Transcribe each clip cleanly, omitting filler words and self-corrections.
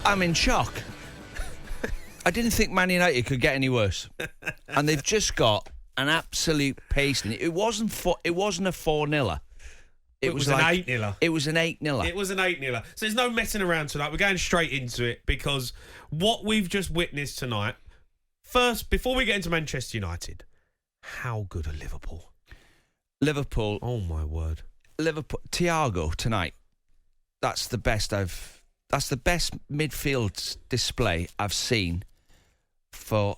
I'm in shock. I didn't think Man United could get any worse. And they've just got an absolute pasting. It wasn't a 4-0. It was an 8-0. It was an 8-0. It was an 8-0. So there's no messing around tonight. We're going straight into it because what we've just witnessed tonight, first, before we get into Manchester United, how good are Liverpool? Liverpool. Oh, my word. Liverpool. Thiago tonight. That's the best midfield display I've seen for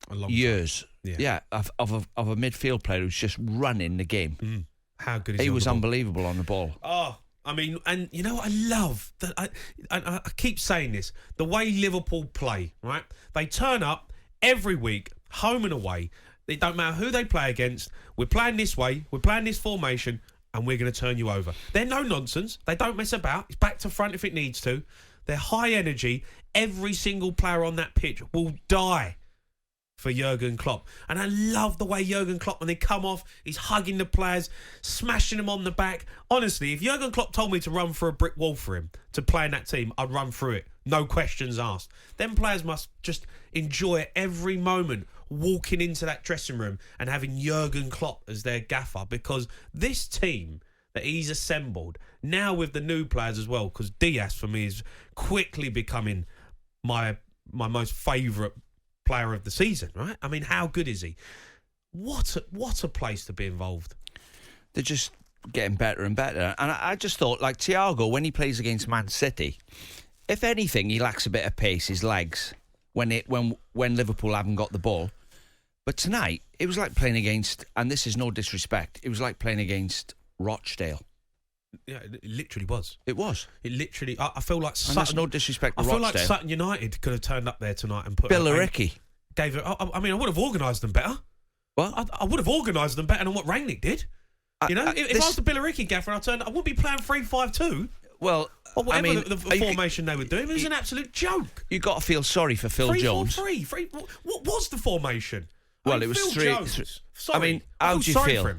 a long years. Time. Yeah, of a midfield player who's just running the game. Mm. How good is he? He was unbelievable on the ball. Oh, I mean, and you know what I love? That I keep saying this. The way Liverpool play, right? They turn up every week, home and away. It don't matter who they play against. We're playing this way. We're playing this formation. And we're going to turn you over. They're no nonsense. They don't mess about. It's back to front if it needs to. They're high energy. Every single player on that pitch will die for Jurgen Klopp. And I love the way Jurgen Klopp, when they come off, he's hugging the players, smashing them on the back. Honestly, if Jurgen Klopp told me to run through a brick wall for him to play in that team, I'd run through it. No questions asked. Them players must just enjoy every moment walking into that dressing room and having Jurgen Klopp as their gaffer, because this team that he's assembled, now with the new players as well, because Diaz for me is quickly becoming my most favourite player of the season, right? I mean, how good is he? What a place to be involved. They're just getting better and better. And I just thought, like Thiago, when he plays against Man City, if anything, he lacks a bit of pace, his legs, when Liverpool haven't got the ball. But tonight, it was like playing against, and this is no disrespect, it was like playing against Rochdale. Yeah, it literally was. It was. It literally, I feel like Sutton... And that's no disrespect to I feel Rochdale. like Sutton United could have turned up there tonight and put... Billericay. Gave it... I mean, I would have organised them better. What? I would have organised them better than what Rangnick did. You know, if I was the Billericay gaffer and I turned... I wouldn't be playing 3-5-2. Well, or whatever I mean, the formation they were doing. It was an absolute joke. You got to feel sorry for Phil Jones. 3-4-3. What was the formation? Well, it was Phil 3. Jones. Sorry. I mean, how do you feel?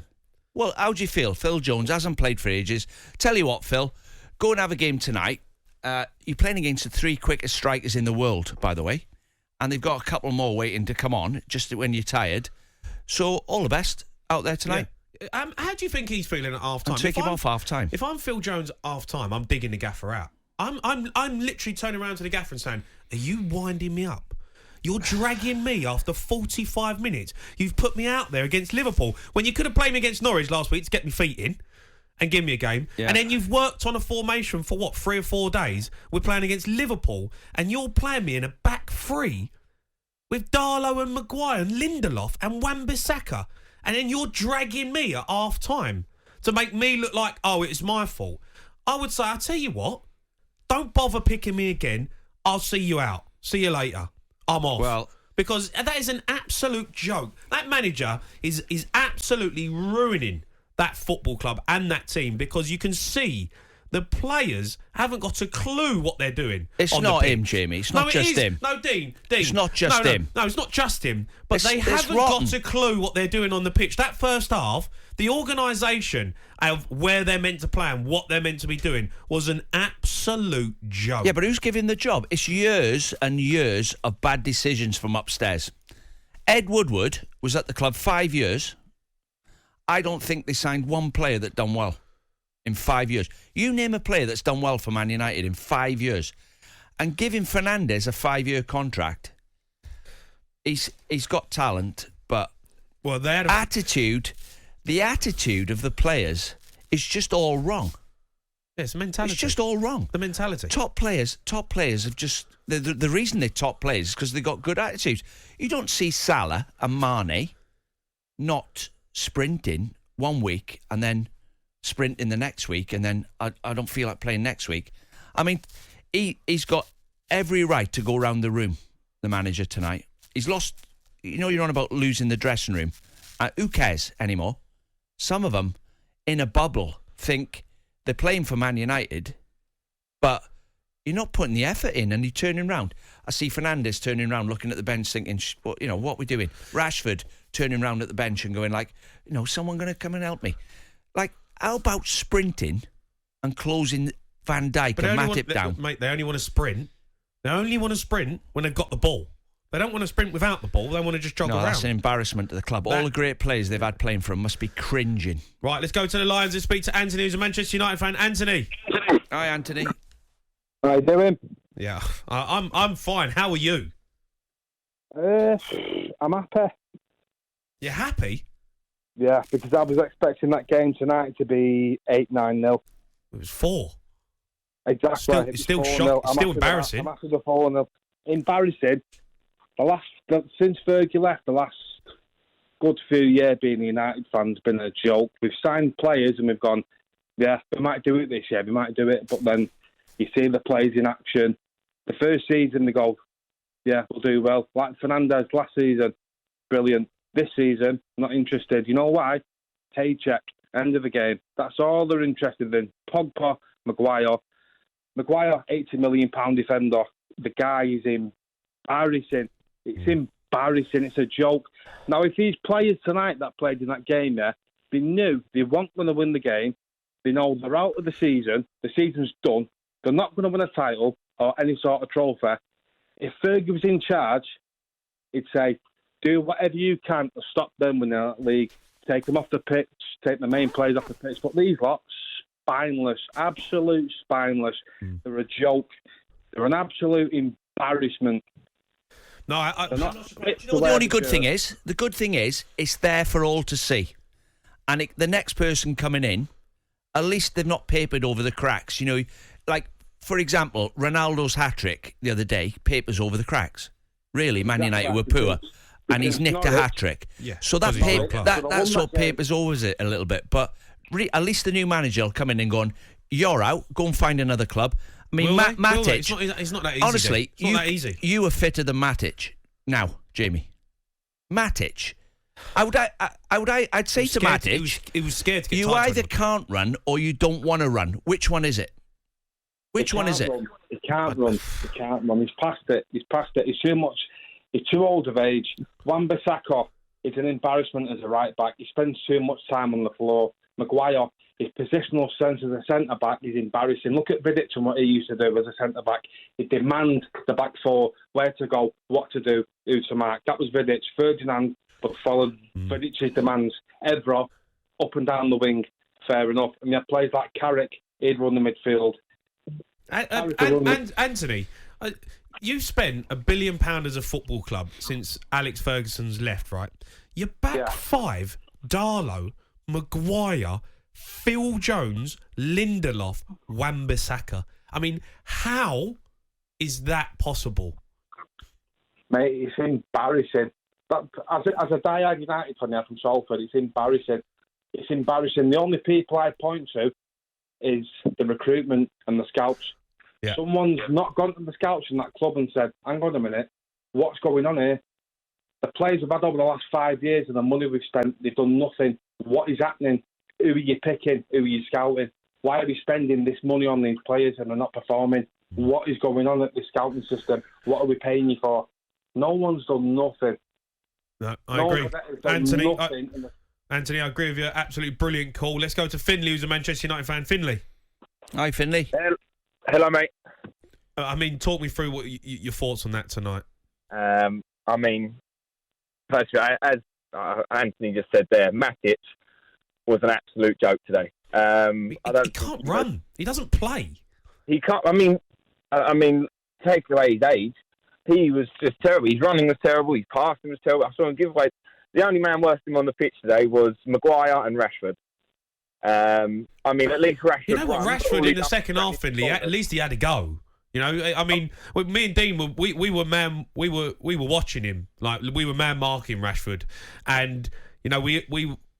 Well, how do you feel? Phil Jones hasn't played for ages. Tell you what, Phil, go and have a game tonight. You're playing against the 3 quickest strikers in the world, by the way, and they've got a couple more waiting to come on just when you're tired. So all the best out there tonight. Yeah. How do you think he's feeling at half time? And take him off half time. If I'm Phil Jones at half time, I'm digging the gaffer out. I'm literally turning around to the gaffer and saying, "Are you winding me up? You're dragging me after 45 minutes. You've put me out there against Liverpool when you could have played me against Norwich last week to get me feet in and give me a game. Yeah. And then you've worked on a formation for, 3 or 4 days? We're playing against Liverpool and you're playing me in a back 3 with Darlow and Maguire and Lindelof and Wan-Bissaka. And then you're dragging me at half-time to make me look like, oh, it's my fault. I would say, I'll tell you what, don't bother picking me again. I'll see you out. See you later. I'm off. Well, because that is an absolute joke. That manager is absolutely ruining that football club and that team, because you can see the players haven't got a clue what they're doing. It's not him, Jamie. It's not just him. No, Dean. It's not just him. No, it's not just him. But they haven't got a clue what they're doing on the pitch. That first half, the organisation of where they're meant to play and what they're meant to be doing was an absolute joke. Yeah, but who's giving the job? It's years and years of bad decisions from upstairs. Ed Woodward was at the club 5 years. I don't think they signed one player that done well in 5 years. You name a player that's done well for Man United in 5 years. And giving Fernandes a 5-year contract, he's got talent, but the attitude of the players is just all wrong. It's mentality. It's just all wrong. The mentality. Top players have just... The reason they're top players is because they've got good attitudes. You don't see Salah and Mane not sprinting 1 week and then sprinting the next week, and then I don't feel like playing next week. I mean, he's got every right to go around the room, the manager, tonight. He's lost... you're on about losing the dressing room. Who cares anymore? Some of them, in a bubble, think they're playing for Man United, but you're not putting the effort in, and you're turning around. I see Fernandes turning around, looking at the bench, thinking, what are we doing? Rashford turning around at the bench and going like, someone going to come and help me. Like, how about sprinting and closing Van Dijk and Matip down? Mate, they only want to sprint They only want to sprint when they've got the ball. They don't want to sprint without the ball. They want to just jog No, around. that's an embarrassment to the club. All the great players they've had playing for them must be cringing. Right, let's go to the Lions and speak to Anthony, who's a Manchester United fan. Anthony. Hi, Anthony. How you doing? Yeah, I'm fine. How are you? I'm happy. You're happy? Yeah, because I was expecting that game tonight to be 8-9-0. It was 4. Exactly. It's still embarrassing. I'm happy with the 4-0. Embarrassing. Since Fergie left, the last good few years being a United fan's been a joke. We've signed players and we've gone, yeah, we might do it this year, we might do it, but then you see the players in action. The first season they go, yeah, we'll do well. Like Fernandez last season, brilliant. This season, not interested. You know why? Paycheck, end of the game. That's all they're interested in. Pogba, Maguire, £80 million defender. The guy is embarrassing. It's embarrassing. It's a joke. Now, if these players tonight that played in that game, yeah, they knew they weren't going to win the game. They know they're out of the season. The season's done. They're not going to win a title or any sort of trophy. If Fergie was in charge, he'd say, do whatever you can to stop them winning that league. Take them off the pitch, take the main players off the pitch. But these lots, spineless, absolute spineless. They're a joke. They're an absolute embarrassment. No, I'm not surprised. You know what the only good thing is? The good thing is, it's there for all to see. And the next person coming in, at least they've not papered over the cracks. You know, like, for example, Ronaldo's hat-trick the other day, papers over the cracks. Really, Man United were poor. And he's nicked a hat-trick. Yeah, so that sort of papers over it a little bit. But at least the new manager will come in and go, you're out, go and find another club. I mean, Matic... It's not that easy. Honestly, it's not that easy. You are fitter than Matic. Now, Jamie. Matic. I'd say to Matic... He was scared to get you either can't run or you don't want to run. Which one is it? Which one is it? He can't run. He can't run. He's past it. He's too much... He's too old of age. Wan-Bissaka is an embarrassment as a right-back. He spends too much time on the floor. Maguire, his positional sense as a centre-back is embarrassing. Look at Vidic and what he used to do as a centre-back. He demands the back four, where to go, what to do, who to mark. That was Vidic. Ferdinand but followed Vidic's demands. Evra, up and down the wing, fair enough. And you have players like Carrick, he'd run the midfield. Anthony... You've spent £1 billion as a football club since Alex Ferguson's left, right? Your back five, Darlow, Maguire, Phil Jones, Lindelof, Wan-Bissaka. I mean, how is that possible? Mate, it's embarrassing. But as a diehard United fan here from Salford, it's embarrassing. It's embarrassing. The only people I point to is the recruitment and the scouts. Yeah. Someone's not gone to the scouts in that club and said, hang on a minute, what's going on here? The players we've had over the last 5 years and the money we've spent, they've done nothing. What is happening? Who are you picking? Who are you scouting? Why are we spending this money on these players and they're not performing? What is going on at the scouting system? What are we paying you for? No one's done nothing. No, I agree. Anthony, I agree with you. Absolutely brilliant call. Let's go to Finley, who's a Manchester United fan. Finley. Hi, Finley. Hello, mate. I mean, talk me through what your thoughts on that tonight. I mean, firstly, as Anthony just said there, Matic was an absolute joke today. He can't run. He doesn't play. He can't. I mean, take away his age, he was just terrible. His running was terrible. His passing was terrible. I saw him give away. The only man worse than him on the pitch today was Maguire and Rashford. I mean, at least Rashford. You know what, Rashford in the second half, Finley, at least he had a go. You know, I mean, me and Dean, we were watching him, like we were man marking Rashford, and you know,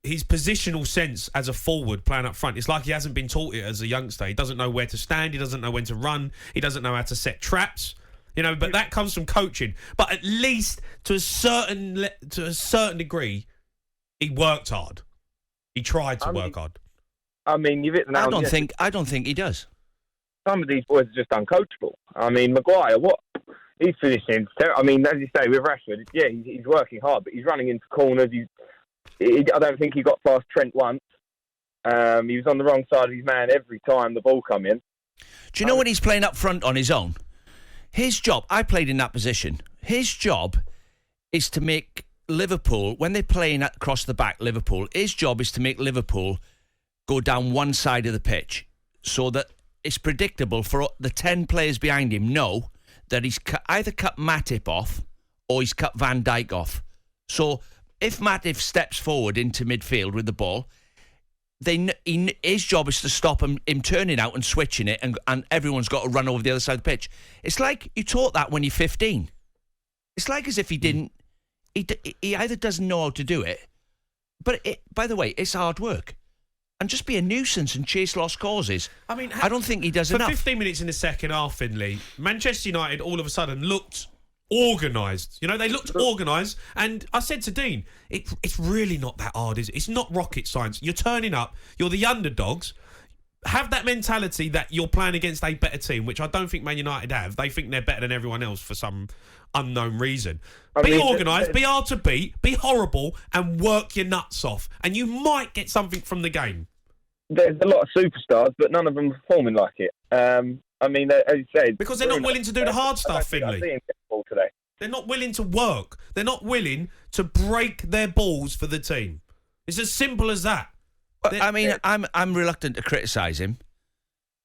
his positional sense as a forward playing up front, it's like he hasn't been taught it as a youngster. He doesn't know where to stand. He doesn't know when to run. He doesn't know how to set traps. You know, but that comes from coaching. But at least to a certain degree, he worked hard. He tried to work hard. I mean, you've hit the nail on the head. I don't think he does. Some of these boys are just uncoachable. I mean, Maguire, he's finishing. I mean, as you say with Rashford, yeah, he's working hard, but he's running into corners. I don't think he got past Trent once. He was on the wrong side of his man every time the ball come in. Do you know when he's playing up front on his own? His job, I played in that position. His job is to make Liverpool, when they're playing across the back, Liverpool, his job is to make Liverpool go down one side of the pitch so that it's predictable for the 10 players behind him know that he's either cut Matip off or he's cut Van Dijk off. So if Matip steps forward into midfield with the ball, his job is to stop him turning out and switching it, and everyone's got to run over the other side of the pitch. It's like you taught that when you're 15. It's like as if he didn't. He either doesn't know how to do it, but by the way, it's hard work. And just be a nuisance and chase lost causes. I mean, I don't think he does enough. For 15 minutes in the second half, Finley, Manchester United all of a sudden looked organised. You know, they looked organised. And I said to Dean, it's really not that hard, is it? It's not rocket science. You're turning up. You're the underdogs. Have that mentality that you're playing against a better team, which I don't think Man United have. They think they're better than everyone else for some unknown reason. Be organised, be hard to beat, be horrible, and work your nuts off. And you might get something from the game. There's a lot of superstars, but none of them are performing like it. I mean, as you said... Because they're not willing to do the hard stuff, Finley. Today. They're not willing to work. They're not willing to break their balls for the team. It's as simple as that. I mean, I'm reluctant to criticise him,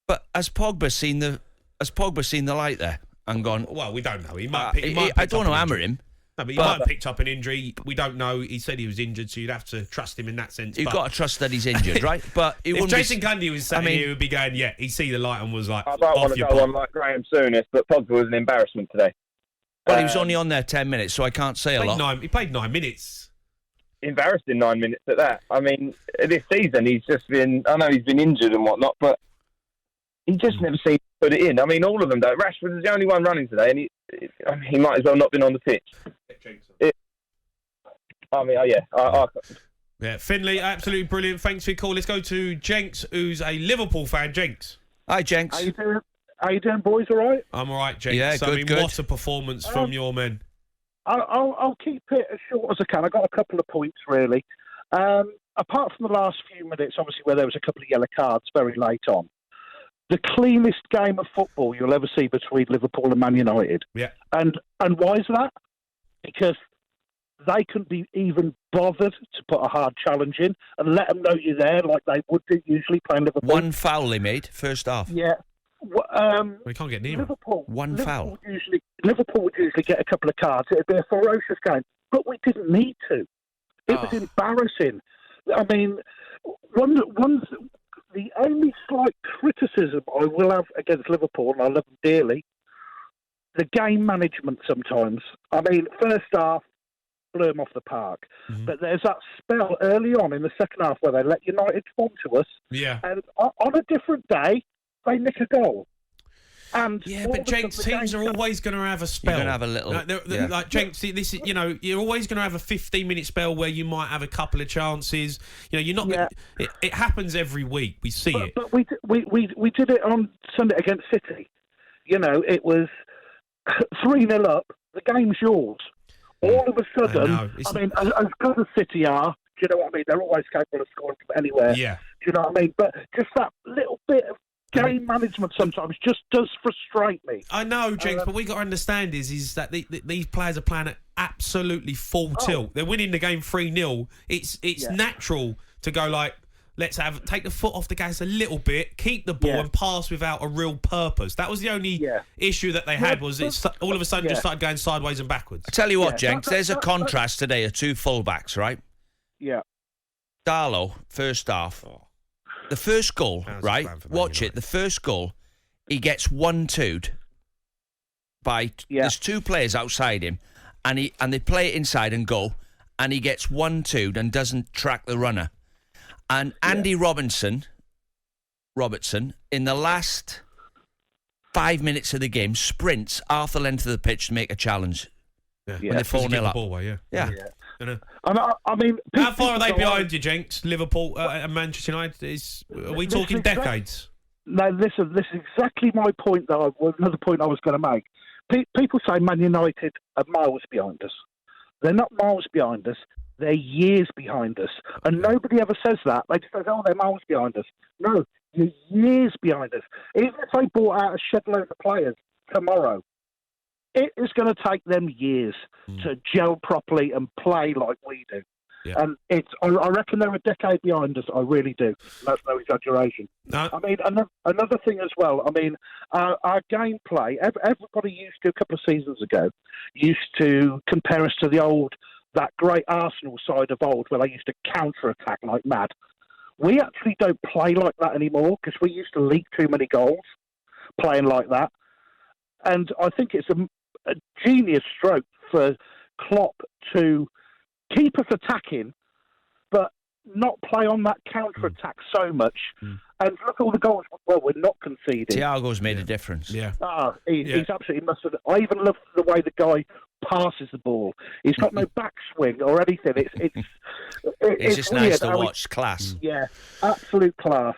but has Pogba seen the light there and gone? Well, we don't know. He might I don't know, hammer him. No, but he might have picked up an injury. We don't know. He said he was injured, so you'd have to trust him in that sense. You've got to trust that he's injured, right? But if Jason Gundy was sat here, he would be going, yeah, he'd see the light and was like, I don't want to go on like Graham Souness, but Pogba was an embarrassment today. Well, he was only on there 10 minutes, so I can't say a lot. He played 9 minutes. Embarrassed in 9 minutes at that. I mean, this season he's just been... I know he's been injured and whatnot, but he just never seemed to put it in. I mean, all of them don't. Rashford was the only one running today, and he might as well not been on the pitch. Yeah, Finley, absolutely brilliant. Thanks for your call. Let's go to Jenks, who's a Liverpool fan. Jenks. Hi, Jenks. How you doing, boys? All right? I'm all right, Jenks. Yeah, good, good. What a performance from your men. I'll keep it as short as I can. I've got a couple of points, really. Apart from the last few minutes, obviously, where there was a couple of yellow cards very late on, the cleanest game of football you'll ever see between Liverpool and Man United. Yeah. And why is that? Because they couldn't be even bothered to put a hard challenge in and let them know you're there like they would do usually playing Liverpool. One foul they made, first half. Yeah. We can't get near Liverpool. Foul. Liverpool would usually get a couple of cards. It'd be a ferocious game, but we didn't need to. It was embarrassing. I mean, the only slight criticism I will have against Liverpool, and I love them dearly, the game management sometimes. I mean, first half, blew them off the park. Mm-hmm. But there's that spell early on in the second half where they let United come to us. Yeah. And on a different day, they nick a goal. And yeah, but Jenks, teams are always going to have a spell. You're going to have a little... Like Jenks, this is, you're always going to have a 15-minute spell where you might have a couple of chances. You're not... Yeah. It happens every week. We see it. But we did it on Sunday against City. It was 3-0 up. The game's yours. All of a sudden, I mean, as good as City are, do you know what I mean? They're always capable of scoring from anywhere. Yeah. Do you know what I mean? But just that little bit of game management sometimes just does frustrate me. I know, James, but we got to understand is that these players are playing at absolutely full tilt. They're winning the game 3-0. It's natural to go like, let's take the foot off the gas a little bit, keep the ball and pass without a real purpose. That was the only issue that they had was it all of a sudden just started going sideways and backwards. I tell you what, Jenks, there's a contrast today of two fullbacks, right? Yeah. Darlow, first half. The first goal, right? Watch it. The first goal, he gets 1-2'd by... There's two players outside him, and they play it inside and go, and he gets 1-2'd and doesn't track the runner. And Andy Robertson, in the last 5 minutes of the game, sprints half the length of the pitch to make a challenge. Yeah. When they're 4-0 up. Ball away, I mean, how far are they behind you, Jenks? Liverpool and Manchester United? Are we talking decades? No, this is exactly my point. Another point I was going to make. People say Man United are miles behind us. They're not miles behind us. They're years behind us. And nobody ever says that. They just say, they're miles behind us. No, you're years behind us. Even if they brought out a shed load of players tomorrow, it is going to take them years to gel properly and play like we do. Yeah. And I reckon they're a decade behind us. I really do. That's no exaggeration. No. I mean, another thing as well. I mean, our gameplay. Everybody used to, a couple of seasons ago, used to compare us to that great Arsenal side of old, where they used to counter-attack like mad. We actually don't play like that anymore because we used to leak too many goals playing like that. And I think it's a genius stroke for Klopp to keep us attacking, but not play on that counter-attack so much. And look at all the goals. Well, we're not conceding. Thiago's made a difference. Yeah. He's absolutely mustard. I even love the way the guy passes the ball. He's got no backswing or anything. It's just weird nice to watch. Class. Yeah, absolute class.